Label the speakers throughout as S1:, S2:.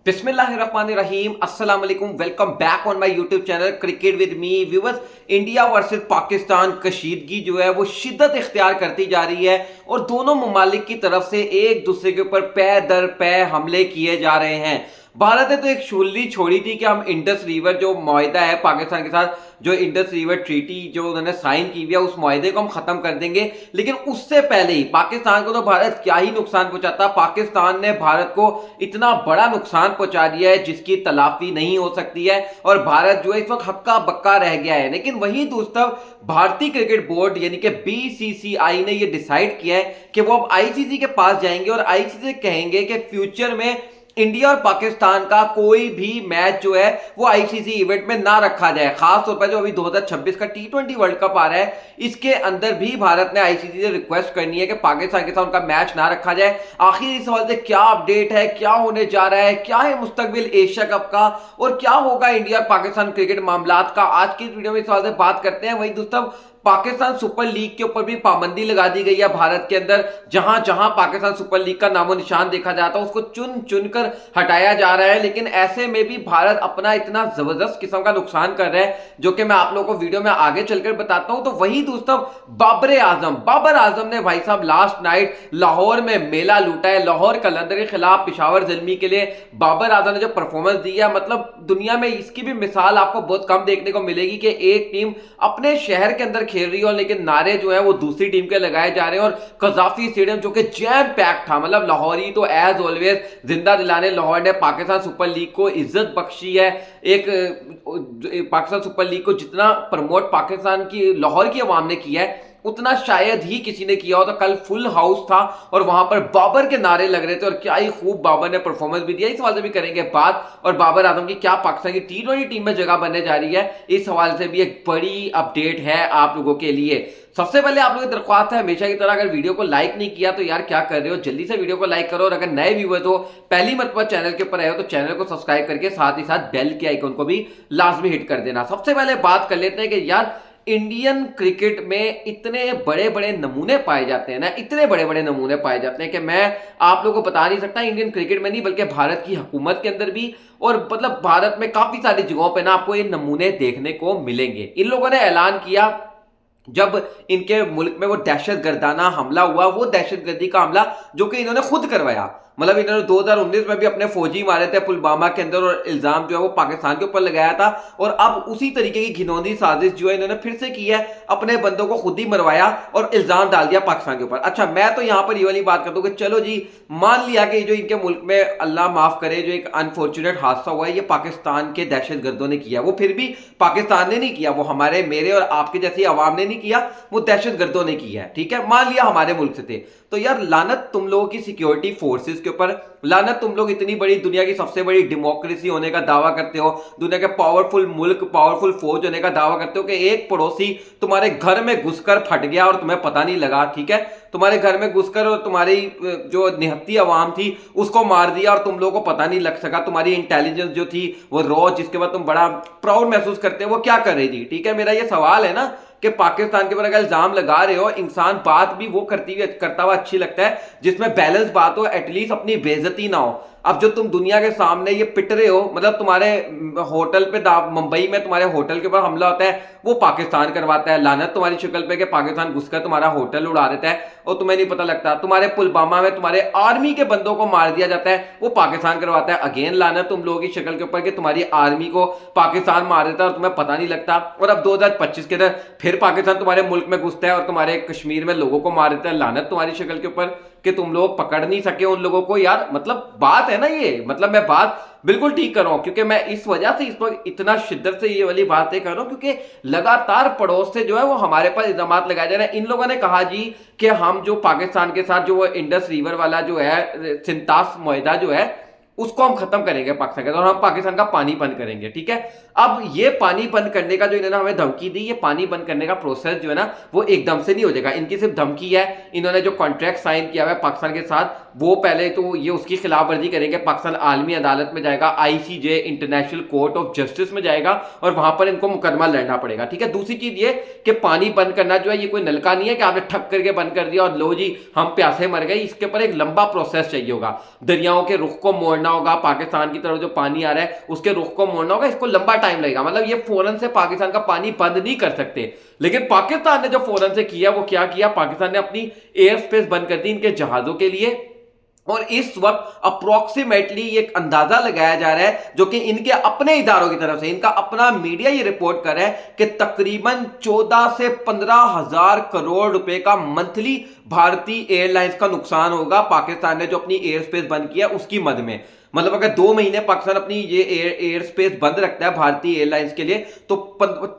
S1: बिस्मिल्लाहिर्रहमानिर्रहीम अस्सलाम वालेकुम। Welcome back on my YouTube channel cricket with me. Viewers, India versus Pakistan कशीदगी जो है वो शिद्दत इख्तियार करती जा रही है और दोनों ममालिक की तरफ से एक दूसरे के ऊपर पै दर पै हमले किए जा रहे हैं। भारत ने तो एक शुल्ली छोड़ी थी कि हम इंडस रिवर जो मुआहिदा है पाकिस्तान के साथ, जो इंडस रिवर ट्रीटी जो उन्होंने साइन की हुई है, उस मुआहिदे को हम खत्म कर देंगे। लेकिन उससे पहले ही पाकिस्तान को तो भारत क्या ही नुकसान पहुंचाता। पाकिस्तान ने भारत को इतना बड़ा नुकसान पहुंचा दिया है जिसकी तलाफी नहीं हो सकती है और भारत जो है इस वक्त हक्का बक्का रह गया है। लेकिन वही दोस्तों, भारतीय क्रिकेट बोर्ड यानी कि बीसीसीआई ने यह डिसाइड किया है कि वो अब आईसीसी के पास जाएंगे और आईसीसी से कहेंगे कि फ्यूचर में इंडिया और पाकिस्तान का कोई भी मैच जो है वो आईसीसी इवेंट में ना रखा जाए। खास तौर पर जो अभी 2026 का टी20 वर्ल्ड कप आ रहा है, इसके अंदर भी भारत ने आईसीसी से रिक्वेस्ट करनी है कि पाकिस्तान के साथ उनका मैच ना रखा जाए। आखिर इस सवाल से क्या अपडेट है, क्या होने जा रहा है, क्या है मुस्तकबिल एशिया कप का और क्या होगा इंडिया और पाकिस्तान क्रिकेट मामलात का, आज की इस वीडियो में इस सवाल से बात करते हैं। वही दोस्तों, पाकिस्तान सुपर लीग के ऊपर भी पाबंदी लगा दी गई है भारत के अंदर। जहां जहां पाकिस्तान सुपर लीग का नामो निशान देखा जाता है उसको चुन चुनकर हटाया जा रहा है। लेकिन ऐसे में भी भारत अपना इतना जबरदस्त किस्म का नुकसान कर रहा है जो कि मैं आप लोगों को वीडियो में आगे चलकर बताता हूं। तो वही दोस्तों, बाबर आजम ने भाई साहब लास्ट नाइट लाहौर में मेला लूटा है। लाहौर कलंदर के खिलाफ पिशावर जल्मी के लिए बाबर आजम ने जो परफॉर्मेंस दी है, मतलब दुनिया में इसकी भी मिसाल आपको बहुत कम देखने को मिलेगी कि एक टीम अपने शहर के अंदर खेल रही हो लेकिन नारे जो है वो दूसरी टीम के लगाए जा रहे हैं। और कजाफी स्टेडियम जो कि जैम पैक था, मतलब लाहौरी तो एज ऑलवेज जिंदा दिलाने लाहौर ने पाकिस्तान सुपर लीग को इज्जत बख्शी है। एक पाकिस्तान सुपर लीग को जितना प्रमोट पाकिस्तान की लाहौर की आवाम ने किया है उतना शायद ही किसी ने किया हो। तो कल फुल हाउस था और वहां पर बाबर के नारे लग रहे थे और क्या ही खूब बाबर ने परफॉर्मेंस भी दिया। इस सवाल से भी करेंगे बात, और बाबर आजम की क्या पाकिस्तान की टी20 टीम में जगह बनने जा रही है, इस सवाल से भी एक बड़ी अपडेट है आप लोगों के लिए। सबसे पहले आप लोगों की दरख्वास्त है, हमेशा की तरह अगर वीडियो को लाइक नहीं किया तो यार क्या कर रहे हो, जल्दी से वीडियो को लाइक करो। और अगर नए व्यूअर हो, पहली मर्तबा चैनल के ऊपर आए हो तो चैनल को सब्सक्राइब करके साथ ही साथ बेल के आइकन को भी लाजमी हिट कर देना। सबसे पहले बात कर लेते हैं कि यार इंडियन क्रिकेट में इतने बड़े बड़े नमूने पाए जाते हैं ना, इतने बड़े बड़े नमूने पाए जाते हैं कि मैं आप लोगों को बता नहीं सकता। इंडियन क्रिकेट में नहीं बल्कि भारत की हुकूमत के अंदर भी, और मतलब भारत में काफी सारी जगहों पे ना आपको ये नमूने देखने को मिलेंगे। इन लोगों ने ऐलान किया जब इनके मुल्क में वो दहशतगर्दाना हमला हुआ, वो दहशतगर्दी का हमला जो कि इन्होंने खुद करवाया, मतलब इन्होंने 2019 में भी अपने फौजी मारे थे पुलवामा के अंदर और इल्जाम जो है वो पाकिस्तान के ऊपर लगाया था। और अब उसी तरीके की घिनौनी साजिश जो है इन्होंने फिर से की है, अपने बंदों को खुद ही मरवाया और इल्जाम डाल दिया पाकिस्तान के ऊपर। अच्छा, मैं तो यहां पर ये वाली बात कर दूं कि चलो जी, मान लिया कि जो इनके मुल्क में अल्लाह माफ करे जो एक अनफॉर्चुनेट हादसा हुआ है ये पाकिस्तान के दहशतगर्दों ने किया, वो फिर भी पाकिस्तान ने नहीं किया, वो हमारे मेरे और आपके जैसी आवाम ने नहीं किया, वो दहशतगर्दों ने किया है। ठीक है, मान लिया हमारे मुल्क से थे, तो यार लानत तुम लोगों की सिक्योरिटी फोर्सेस के ऊपर, लानत तुम लोग इतनी बड़ी दुनिया की सबसे बड़ी डेमोक्रेसी होने का दावा करते हो, दुनिया के पावरफुल मुल्क पावरफुल फौज होने का दावा करते हो कि एक पड़ोसी तुम्हारे घर में घुसकर फट गया और तुम्हें पता नहीं लगा। ठीक है, तुम्हारे घर में घुसकर और तुम्हारी जो निहत्ती आवाम थी उसको मार दिया और तुम लोगों को पता नहीं लग सका। तुम्हारी इंटेलिजेंस जो थी वो रॉ, जिसके बाद तुम बड़ा प्राउड महसूस करते हो, वो क्या कर रही थी। ठीक है, मेरा ये सवाल है ना कि पाकिस्तान के ऊपर अगर इल्जाम लगा रहे हो, इंसान बात भी वो करता हुआ अच्छी लगता है जिसमें बैलेंस बात हो, एटलीस्ट अपनी बेइज्जती ना हो। अब जो तुम दुनिया के सामने ये पिट रहे हो, मतलब तुम्हारे होटल पे मुंबई में तुम्हारे होटल के ऊपर हमला होता है वो पाकिस्तान करवाता है, लानत तुम्हारी शक्ल पे कि पाकिस्तान घुसकर तुम्हारा होटल उड़ा देता है और तुम्हें नहीं पता लगता। तुम्हारे पुलवामा में तुम्हारे आर्मी के बंदों को मार दिया जाता है, वो पाकिस्तान करवाता है। अगेन लानत तुम लोगों की शक्ल के ऊपर कि तुम्हारी आर्मी को पाकिस्तान मार देता है और तुम्हें पता नहीं लगता। और अब 2025 के अंदर फिर पाकिस्तान तुम्हारे मुल्क में घुसता है और तुम्हारे कश्मीर में लोगों को मार देता है, लानत तुम्हारी शक्ल के ऊपर कि तुम लोग पकड़ नहीं सके उन लोगों को। यार मतलब बात है ना ये, मतलब मैं बात बिल्कुल ठीक कर रहा हूं, क्योंकि मैं इस वजह से इस वक्त इतना शिद्दत से ये वाली बातें कर रहा हूं क्योंकि लगातार पड़ोस से जो है वो हमारे पास इल्जाम लगाए जा रहे हैं। इन लोगों ने कहा जी कि हम जो पाकिस्तान के साथ जो वो इंडस रिवर वाला जो है सिंतास मुआहिदा जो है उसको हम खत्म करेंगे पाकिस्तान के, और हम पाकिस्तान का पानी बंद करेंगे। ठीक है, अब ये पानी बंद करने का जो इन्होंने हमें धमकी दी, ये पानी बंद करने का प्रोसेस जो है ना वो एकदम से नहीं हो जाएगा, इनकी सिर्फ धमकी है। इन्होंने जो कॉन्ट्रैक्ट साइन किया हुआ है पाकिस्तान के साथ, वो पहले तो ये उसकी खिलाफ वर्जी करेंगे, पाकिस्तान आलमी अदालत में जाएगा, ICJ international court of justice में जाएगा और वहां पर इनको मुकदमा लड़ना पड़ेगा। ठीक है, दूसरी चीज ये कि पानी बंद करना जो है ये कोई नलका नहीं है कि आपने ठक करके बंद कर दिया और लो जी हम प्यासे मर गए। इसके ऊपर एक लंबा प्रोसेस चाहिए होगा, दरियाओं के रुख को मोड़ना मोड़ना होगा, पाकिस्तान की तरफ जो पानी आ रहा है उसके रुख को मोड़ना होगा, इसको लंबा टाइम लगेगा। मतलब ये फौरन से पाकिस्तान का पानी बंद नहीं कर सकते। लेकिन पाकिस्तान ने जो फौरन से किया वो क्या किया, पाकिस्तान ने अपनी एयर स्पेस बंद कर दी इनके जहाजों के लिए। और इस वक्त अप्रोक्सीमेटली एक अंदाजा लगाया जा रहा है, जो कि इनके अपने इदारों की तरफ से, इनका अपना मीडिया ये रिपोर्ट कर रहा है कि तकरीबन 14 से 15 हजार करोड़ रुपए का मंथली भारतीय एयरलाइंस का नुकसान होगा पाकिस्तान ने जो अपनी एयर स्पेस बंद किया उसकी मद में। मतलब अगर 2 महीने पाकिस्तान अपनी ये एयर स्पेस बंद रखता है भारतीय एयरलाइंस के लिए, तो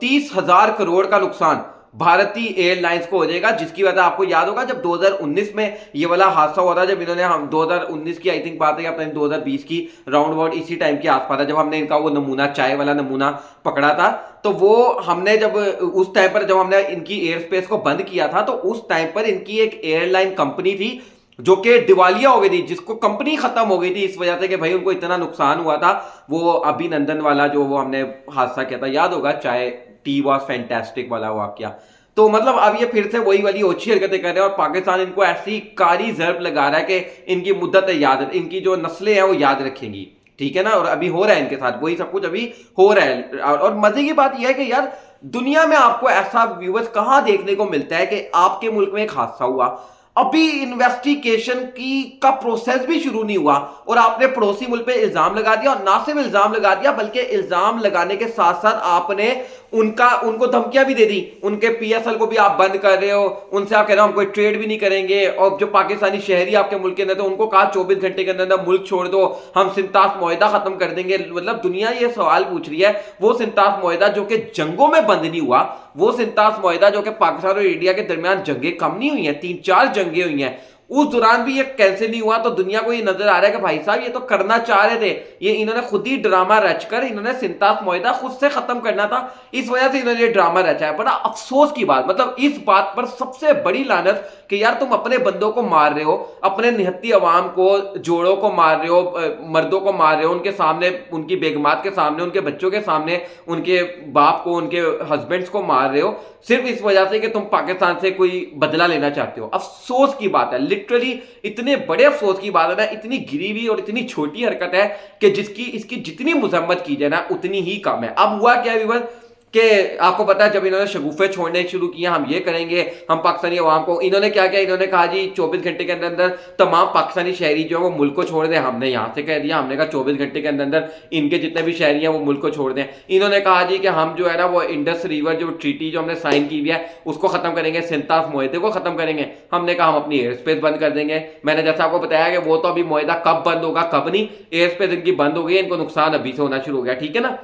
S1: 30,000 करोड़ का नुकसान भारतीय एयरलाइंस को हो जाएगा। जिसकी वजह आपको याद होगा जब 2019 में ये वाला हादसा हो रहा, जब इन्होंने, हम 2019 की आई थिंक बात है, अपने 2020 की राउंड अबाउट इसी टाइम के आसपास है, जब हमने इनका वो नमूना, चाय वाला नमूना पकड़ा था, तो वो हमने जब उस टाइम पर जब हमने इनकी एयर स्पेस को बंद किया था, तो उस टाइम पर इनकी एक एयरलाइन कंपनी थी जो कि दिवालिया हो गई थी, जिसको कंपनी खत्म हो गई थी इस वजह से कि भाई उनको इतना नुकसान हुआ था। वो अभिनंदन वाला जो वो हमने हादसा किया था, याद होगा, चाय टी वॉज फैंटास्टिक वाला वाकया। तो मतलब अब ये फिर से वही वाली ओछी हरकतें कर रहे हैं और पाकिस्तान इनको ऐसी कारी जर्ब लगा रहा है कि इनकी मुद्दत याद, इनकी जो नस्लें हैं वो याद रखेंगी, ठीक है ना। और अभी हो रहा है इनके साथ वही सब कुछ अभी हो रहा है। और मजे की बात यह है कि यार दुनिया में आपको ऐसा व्यूअर्स कहां देखने को मिलता है कि आपके मुल्क में एक हादसा हुआ, अभी इन्वेस्टिगेशन की का प्रोसेस भी शुरू नहीं हुआ और आपने पड़ोसी मुल्क पे इल्जाम लगा दिया। और ना सिर्फ इल्जाम लगा दिया बल्कि इल्जाम लगाने के साथ साथ आपने उनको धमकियां भी दे दी। उनके पीएसएल को भी आप बंद कर रहे हो, उनसे आप कह रहे हो हम कोई ट्रेड भी नहीं करेंगे। और जो पाकिस्तानी शहरी आपके मुल्क के अंदर थे उनको कहा 24 घंटे के अंदर मुल्क छोड़ दो, हम सिंतास मुआहिदा खत्म कर देंगे। मतलब दुनिया ये सवाल पूछ रही है, वो सिंतास मुआहिदा जो कि जंगों में बंद नहीं हुआ, वो सिंतास मुआहिदा जो कि पाकिस्तान और इंडिया के दरमियान जंगें कम नहीं हुई हैं, 3-4 जंगें हुई हैं, उस दौरान भी ये कैंसिल नहीं हुआ। तो दुनिया को ये नजर आ रहा है कि भाई साहब ये तो करना चाह रहे थे, ये इन्होंने खुद ही ड्रामा रचकर इन्होंने सिंतास मुआहिदा खुद से खत्म करना था, इस वजह से इन्होंने ये ड्रामा रचा है। बड़ा अफसोस की बात, मतलब इस बात पर सबसे बड़ी लानत कि यार तुम अपने बंदों को मार रहे हो, अपने निहत्ती अवाम को, जोड़ों को मार रहे हो, मर्दों को मार रहे हो, उनके सामने, उनकी बेगमात के सामने, उनके बच्चों के सामने, उनके बाप को, उनके हस्बैंड्स को मार रहे हो सिर्फ इस वजह से कि तुम पाकिस्तान से कोई बदला लेना चाहते हो। अफसोस की बात है, लिटरली इतने बड़े अफसोस की बात है ना, इतनी गिरी हुई और इतनी छोटी हरकत है कि इसकी जितनी मुजम्मत की जाए ना उतनी ही कम है। अब हुआ क्या विवर कि आपको पता है जब इन्होंने शगुफे छोड़ने शुरू किया, हम ये करेंगे, हम पाकिस्तानी अवाम को, इन्होंने क्या किया, इन्होंने कहा जी 24 घंटे के अंदर अंदर तमाम पाकिस्तानी शहरी जो है वो मुल्क को छोड़ दें। हमने यहाँ से कह दिया, हमने कहा 24 घंटे के अंदर अंदर इनके जितने भी शहरी हैं वो मुल्क को छोड़ दें। इन्होंने कहा जी कि हम जो है ना वो इंडस रिवर जो ट्रीटी जो हमने साइन की हुई है उसको खत्म करेंगे, सिंतास मुआहिदे को खत्म करेंगे। हमने कहा हम अपनी एयर स्पेस बंद कर देंगे। मैंने जैसा आपको बताया कि वो तो अभी मुआहिदा कब बंद होगा कब नहीं, एयर स्पेस इनकी बंद हो गई, इनको नुकसान अभी से होना शुरू हो गया, ठीक है ना।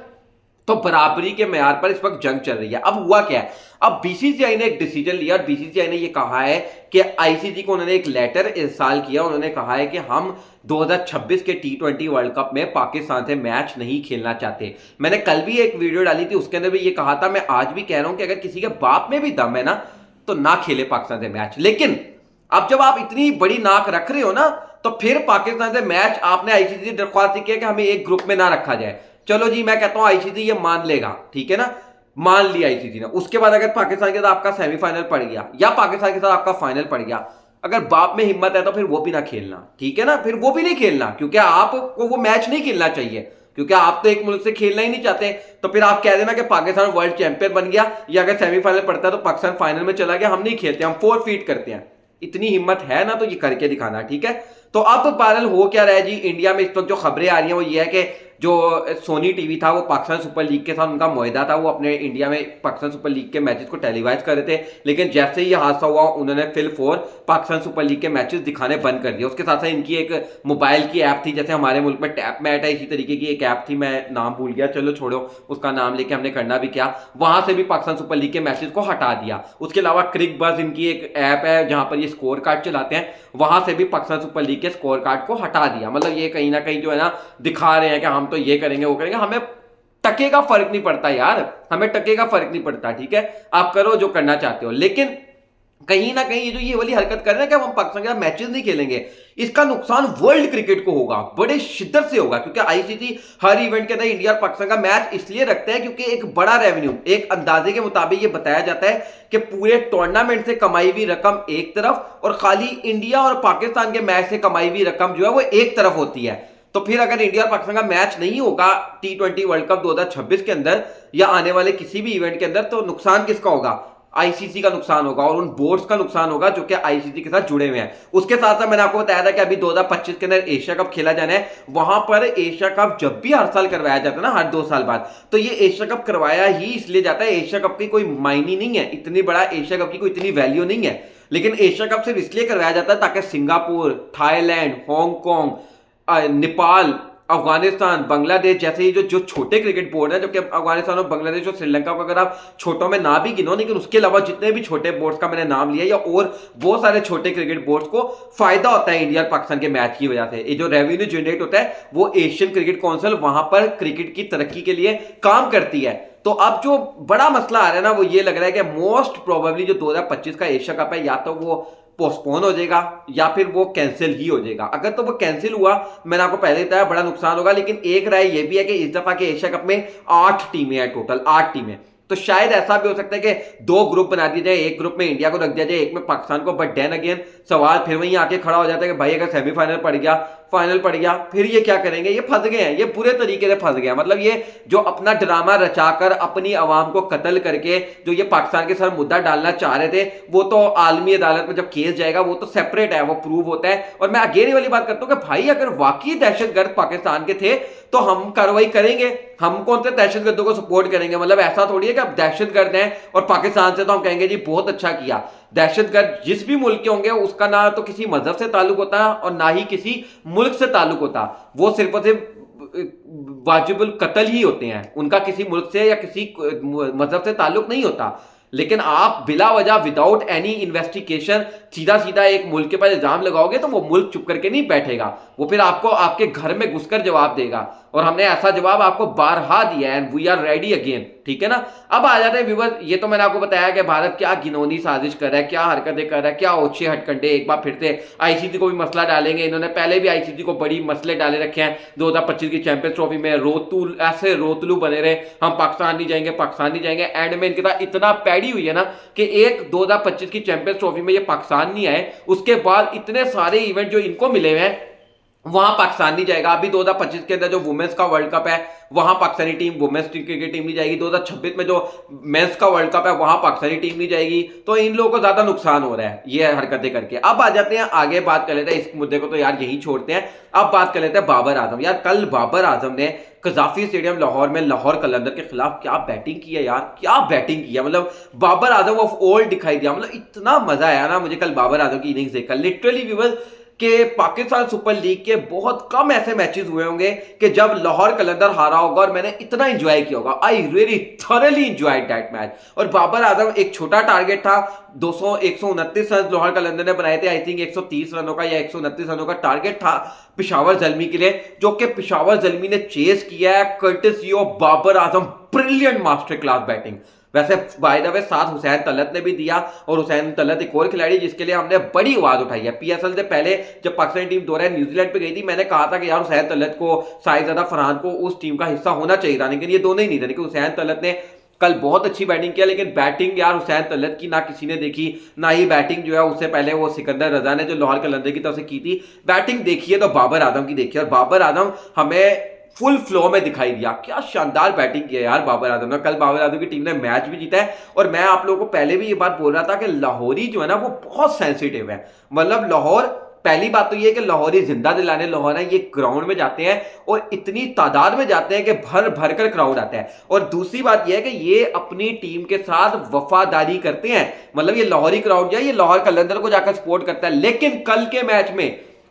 S1: तो बराबरी के मेयार पर इस वक्त जंग चल रही है। अब हुआ क्या है, अब बीसीसीआई ने एक डिसीजन लिया और बीसीसीआई ने यह कहा है कि आईसीसी को उन्होंने एक लेटर इरसाल किया। उन्होंने कहा है कि हम 2026 के T20 वर्ल्ड कप में पाकिस्तान से मैच नहीं खेलना चाहते। मैंने कल भी एक वीडियो डाली थी, उसके अंदर भी ये कहा था, मैं आज भी कह रहा हूं कि अगर किसी के बाप में भी दम है ना तो ना खेले पाकिस्तान से मैच। लेकिन अब जब आप इतनी बड़ी नाक रख रहे हो ना, तो फिर पाकिस्तान से मैच आपने आईसीसी से दरख्वास्त की है कि हमें एक ग्रुप में ना रखा जाए। चलो जी, मैं कहता हूं आईसीसी ये मान लेगा, ठीक है ना, मान लिया आईसीसी ने। उसके बाद अगर पाकिस्तान के साथ आपका सेमीफाइनल पड़ गया या पाकिस्तान के साथ आपका फाइनल पड़ गया, अगर बाप में हिम्मत है तो फिर वो भी ना खेलना, ठीक है ना, फिर वो भी नहीं खेलना, क्योंकि आपको वो मैच नहीं खेलना चाहिए, क्योंकि आप तो एक मुल्क से खेलना ही नहीं चाहते। तो फिर आप कह देना कि पाकिस्तान वर्ल्ड चैंपियन बन गया, या अगर सेमीफाइनल पड़ता है तो पाकिस्तान फाइनल में चला गया, हम नहीं खेलते, हम फोरफीट करते हैं। इतनी हिम्मत है ना तो ये करके दिखाना, ठीक है। तो अब वायरल हो क्या रहा है जी, इंडिया में इस वक्त जो खबरें आ रही हैं वो ये है कि जो सोनी टीवी था वो पाकिस्तान सुपर लीग के साथ उनका मुआहिदा था, वो अपने इंडिया में पाकिस्तान सुपर लीग के मैचेस को टेलीवाइज कर रहे थे। लेकिन जैसे ही ये हादसा हुआ उन्होंने फिल फोर पाकिस्तान सुपर लीग के मैचेस दिखाने बंद कर दिए। उसके साथ साथ इनकी एक मोबाइल की ऐप थी, जैसे हमारे मुल्क में टैप मैट है, इसी तरीके की एक ऐप थी, मैं नाम भूल गया, चलो छोड़ो, उसका नाम लेके हमने करना भी क्या, वहां से भी पाकिस्तान सुपर लीग के मैचेस को हटा दिया। उसके अलावा क्रिक बज इनकी एक ऐप है जहां पर ये स्कोर कार्ड चलाते हैं, वहां से भी पाकिस्तान सुपर लीग के स्कोर कार्ड को हटा दिया। मतलब ये कहीं ना कहीं जो है ना दिखा रहे हैं कि हम तो ये करेंगे वो करेंगे, हमें टके का फर्क नहीं पड़ता यार, हमें टके का फर्क नहीं पड़ता, ठीक है, आप करो जो करना चाहते हो। लेकिन कहीं ना कहीं ये वाली हरकत कर रहे हैं कि हम पाकिस्तान के साथ मैचेस नहीं खेलेंगे, इसका नुकसान वर्ल्ड क्रिकेट को होगा, बड़े शिद्दत से होगा। क्योंकि आईसीसी हर इवेंट के अंदर इंडिया और पाकिस्तान का मैच इसलिए रखता है क्योंकि एक बड़ा रेवेन्यू, एक अंदाजे के मुताबिक ये बताया जाता है कि पूरे टूर्नामेंट से कमाई हुई रकम एक तरफ और खाली इंडिया और पाकिस्तान के मैच से कमाई हुई रकम जो है वो एक तरफ होती है। तो फिर अगर इंडिया और पाकिस्तान का मैच नहीं होगा T20 वर्ल्ड कप 2026 के अंदर या आने वाले किसी भी इवेंट के अंदर, तो नुकसान किसका होगा? आईसीसी का नुकसान होगा और उन बोर्ड्स का नुकसान होगा जो कि आईसीसी के साथ जुड़े हुए हैं। उसके साथ साथ मैंने आपको बताया था कि अभी 2025 के अंदर एशिया कप खेला जाना है। वहां पर एशिया कप जब भी हर साल करवाया जाता है ना, हर 2 साल बाद, तो ये एशिया कप करवाया ही इसलिए जाता है, एशिया कप की कोई मायने नहीं है, इतनी बड़ा एशिया कप की कोई इतनी वैल्यू नहीं है, लेकिन एशिया कप सिर्फ इसलिए करवाया जाता है ताकि Singapore, Thailand, Hong Kong, Nepal, Afghanistan, Bangladesh जैसे ही जो छोटे क्रिकेट बोर्ड हैं, जो कि अफगानिस्तान और बांग्लादेश और श्रीलंका को अगर आप छोटों में ना भी गिनो, लेकिन उसके अलावा जितने भी छोटे बोर्ड्स का मैंने नाम लिया या और बहुत सारे छोटे क्रिकेट बोर्ड्स को फायदा होता है इंडिया और पाकिस्तान के मैच की वजह से। ये जो रेवेन्यू जनरेट होता है वो एशियन क्रिकेट काउंसिल वहां पर क्रिकेट की तरक्की के लिए काम करती है। तो अब जो बड़ा मसला आ रहा है ना, वो ये लग रहा है कि मोस्ट प्रोबेबली जो 2025 का एशिया कप है, या तो वो पोस्टपोन हो जाएगा या फिर वो कैंसिल ही हो जाएगा। अगर तो वो कैंसिल हुआ, मैंने आपको पहले बताया, बड़ा नुकसान होगा। लेकिन एक राय ये भी है कि इस दफा के एशिया कप में 8 टीमें हैं, टोटल 8 टीमें, तो शायद ऐसा भी हो सकता है कि 2 ग्रुप बना दिए जाए, एक ग्रुप में इंडिया को रख दिया जाए, एक में पाकिस्तान को। बट देन अगेन सवाल फिर वहीं आके खड़ा हो जाता है कि भाई अगर सेमीफाइनल पड़ गया, फाइनल पड़ गया, फिर ये क्या करेंगे? ये फंस गए हैं, ये पूरे तरीके से फंस गए। मतलब ये जो अपना ड्रामा रचाकर अपनी आवाम को कत्ल करके जो ये पाकिस्तान के सर मुद्दा डालना चाह रहे थे, वो तो आलमी अदालत में जब केस जाएगा वो तो सेपरेट है, वो प्रूव होता है। और मैं अगेन वाली बात करता हूं कि भाई अगर वाकई दहशतगर्द पाकिस्तान के थे तो हम कार्रवाई करेंगे, हम कौन से दहशतगर्दों को सपोर्ट करेंगे? मतलब ऐसा थोड़ी है कि अब दहशतगर्द हैं और पाकिस्तान से तो हम कहेंगे जी बहुत अच्छा किया। दहशतगर्द जिस भी मुल्क के होंगे उसका ना तो किसी मजहब से ताल्लुक होता और ना ही किसी मुल्क से ताल्लुक होता, वो सिर्फ और सिर्फ वाजिबुल कत्ल ही होते हैं, उनका किसी मुल्क से या किसी मजहब से ताल्लुक नहीं होता। लेकिन आप बिला वजह विदाउट एनी इन्वेस्टिगेशन सीधा सीधा एक मुल्क के पास इल्जाम लगाओगे तो वो मुल्क चुप करके नहीं बैठेगा, वो फिर आपको आपके घर में घुसकर जवाब देगा। और हमने ऐसा जवाब आपको बारहा दिया है and we are ready again, ठीक है ना। अब आ जाते हैं व्यूअर्स, ये तो मैंने आपको बताया कि भारत क्या घिनौनी साजिश कर रहा है, क्या हरकतें कर रहा है, क्या ओछे हटकंडे। एक बार फिर से आईसीसी को भी मसला डालेंगे, इन्होंने पहले भी आईसीसी को बड़ी मसले डाले रखे हैं। 2025 की चैंपियंस ट्रॉफी में ऐसे रोतलू बने रहे, हम पाकिस्तान नहीं जाएंगे, पाकिस्तान नहीं जाएंगे। एंड में इनके साथ इतना पैड़ी हुई है ना कि एक 2025 की चैंपियंस ट्रॉफी में ये पाकिस्तान नहीं आए, उसके बाद इतने सारे इवेंट जो इनको मिले हुए हैं वहां पाकिस्तान नहीं जाएगा। अभी 2025 के अंदर जो वुमेन्स का वर्ल्ड कप है वहां Pakistani team, women's cricket team नहीं जाएगी। 2026 में जो मेंस का वर्ल्ड कप है वहां पाकिस्तानी टीम नहीं जाएगी। तो इन लोगों को ज्यादा नुकसान हो रहा है ये हरकतें करके। अब आ जाते हैं आगे, बात कर लेते हैं इस मुद्दे को, तो यार यही छोड़ते हैं। अब बात कर लेते हैं बाबर आजम। यार कल बाबर आजम ने कजाफी स्टेडियम लाहौर में लाहौर कलंदर के खिलाफ क्या बैटिंग की है यार, क्या बैटिंग की है। मतलब बाबर आजम ऑफ ओल्ड दिखाई दिया। मतलब इतना मजा आया ना मुझे कल बाबर आजम की इनिंग्स देखकर। लिटरली व्यूअर्स कि पाकिस्तान सुपर लीग के बहुत कम ऐसे मैचेस हुए होंगे कि जब लाहौर कलंदर हारा होगा और मैंने इतना एंजॉय किया होगा। I really thoroughly enjoyed that match. और बाबर आजम, एक छोटा टारगेट था, 129 रन लाहौर कलंदर ने बनाए थे, आई थिंक 130 रनों का या 129 रनों का टारगेट था पेशावर जलमी के लिए, जो कि पेशावर जलमी ने चेस किया है courtesy of Babar Azam. Brilliant master class batting. वैसे बाय द वे साथ हुसैन तलत ने भी दिया, और हुसैन तलत एक और खिलाड़ी जिसके लिए हमने बड़ी आवाज उठाई है। पीएसएल से पहले जब पाकिस्तानी टीम दौरे न्यूजीलैंड पे गई थी, मैंने कहा था कि यार हुसैन तलत को, साहिदादा फरहान को उस टीम का हिस्सा होना चाहिए था, लेकिन ये दोनों ही नहीं थे। लेकिन हुसैन तलत ने कल बहुत अच्छी बैटिंग किया, लेकिन बैटिंग यार हुसैन तलत की ना किसी ने देखी, ना ही बैटिंग जो है उससे पहले वो सिकंदर रजा ने जो लाहौर कलंदर की तरफ से की थी। बैटिंग देखिए तो बाबर आजम की देखिए, और बाबर आजम हमें फुल फ्लो में दिखाई दिया। क्या शानदार बैटिंग किया यार बाबर आजम ने। कल बाबर आजम की टीम ने मैच भी जीता है। और मैं आप लोगों को पहले भी ये बात बोल रहा था कि लाहौरी जो है ना वो बहुत सेंसिटिव है। मतलब लाहौर, पहली बात तो ये है कि लाहौरी जिंदा दिलाने लाहौर है, ये ग्राउंड में जाते हैं और इतनी तादाद में जाते हैं कि भर भर कर क्राउड आता है। और दूसरी बात यह है कि ये अपनी टीम के साथ वफादारी करते हैं। मतलब ये लाहौरी क्राउड जो है ये लाहौर कलंदर को जाकर सपोर्ट करता है। लेकिन कल के मैच में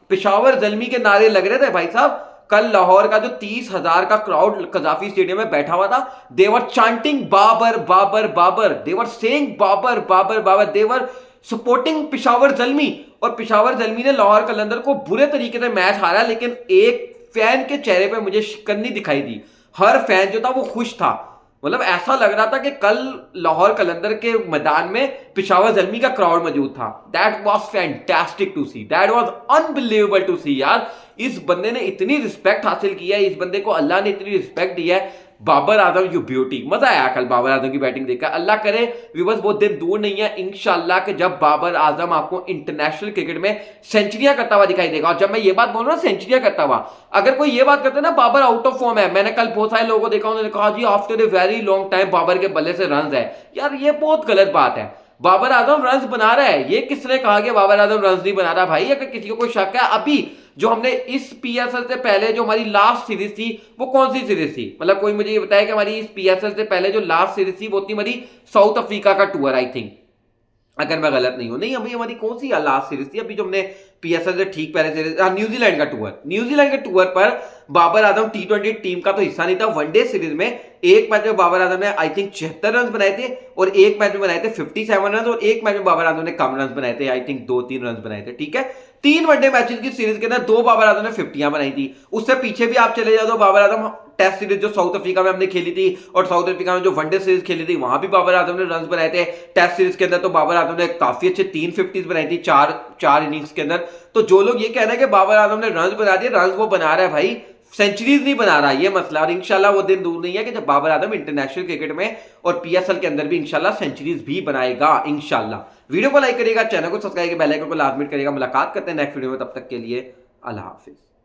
S1: पेशावर जलमी के नारे लग रहे थे भाई साहब। कल लाहौर का जो 30,000 का क्राउड कजाफी स्टेडियम में बैठा हुआ था, they were chanting Babar Babar Babar, they were saying Babar Babar Babar, they were supporting Peshawar Zalmi. और पेशावर जलमी ने लाहौर कलंदर को बुरे तरीके से मैच हारा, लेकिन एक फैन के चेहरे पे मुझे शिकन नहीं दिखाई दी। हर फैन जो था वो खुश था। मतलब ऐसा लग रहा था कि कल लाहौर कलंदर के मैदान में पेशावर जलमी का क्राउड मौजूद था। That was fantastic to see, that was unbelievable to see. यार इस बंदे ने इतनी रिस्पेक्ट हासिल की है, इस बंदे को अल्लाह ने इतनी रिस्पेक्ट दी है बाबर आजम यू ब्यूटी, मजा आया कल बाबर आजम की बैटिंग देखकर। अल्लाह करे व्यूअर्स वो दिन दूर नहीं है इंशाल्लाह कि जब बाबर आजम आपको इंटरनेशनल क्रिकेट में सेंचुरियां करता हुआ दिखाई देगा। और जब मैं ये बात बोल रहा हूं सेंचुरियां करता हुआ, अगर कोई ये बात करता है ना बाबर आउट ऑफ फॉर्म है, मैंने कल बहुत सारे लोगों को देखा उन्होंने कहा जी after a very long time Babar के बल्ले से रन है, यार ये बहुत गलत बात है। बाबर आजम रन्स बना रहा है, ये किसने कहा कि बाबर आजम रन्स नहीं बना रहा भाई? अगर किसी को कोई शक है, अभी जो हमने इस पीएसएल से पहले जो हमारी लास्ट सीरीज थी वो कौन सी सीरीज थी? मतलब कोई मुझे ये बताया कि हमारी इस पीएसएल से पहले जो लास्ट सीरीज थी वो थी हमारी साउथ अफ्रीका का टूर, आई थिंक, अगर मैं गलत नहीं हूं। नहीं, अभी हमारी कौन सी लास्ट सीरीज थी अभी जो हमने पीएसएल से ठीक पहले सीरीज, न्यूजीलैंड का टूर। न्यूजीलैंड के टूर पर बाबर आजम टी20 टीम का तो हिस्सा नहीं था। वनडे सीरीज में एक मैच में बाबर आजम ने आई थिंक 76 रन बनाए थे और एक मैच में बनाए थे 57 रन, और एक मैच में बाबर आजम ने कम रन बनाए थे, आई थिंक 2-3 रन बनाए थे। ठीक है, 3 वनडे मैचेस की सीरीज के अंदर 2 बाबर आजम ने 50 बनाई थी। उससे पीछे भी आप चले जाओ तो बाबर आजम टेस्ट सीरीज जो साउथ अफ्रीका में हमने खेली थी और साउथ अफ्रीका में जो वनडे सीरीज खेली थी वहां भी बाबर आजम ने रन बनाए थे। टेस्ट सीरीज के अंदर तो बाबर आजम ने काफी अच्छे 3 50s बनाई थी चार इनिंग्स के अंदर। तो जो लोग ये कह रहे हैं कि बाबर आजम ने रन बना दिए, रन वो बना रहा है भाई, सेंचुरीज नहीं बना रहा, ये मसला। और इंशाल्लाह वो दिन दूर नहीं है कि जब बाबर आजम इंटरनेशनल क्रिकेट में और पीएसएल के अंदर भी इंशाल्लाह सेंचुरीज भी बनाएगा इंशाल्लाह। वीडियो को लाइक करिएगा, चैनल को सब्सक्राइब करिएगा, बेल आइकन को लाजमी करिएगा। मुलाकात करते हैं नेक्स्ट वीडियो में, तब तक के लिए अल्लाह हाफिज।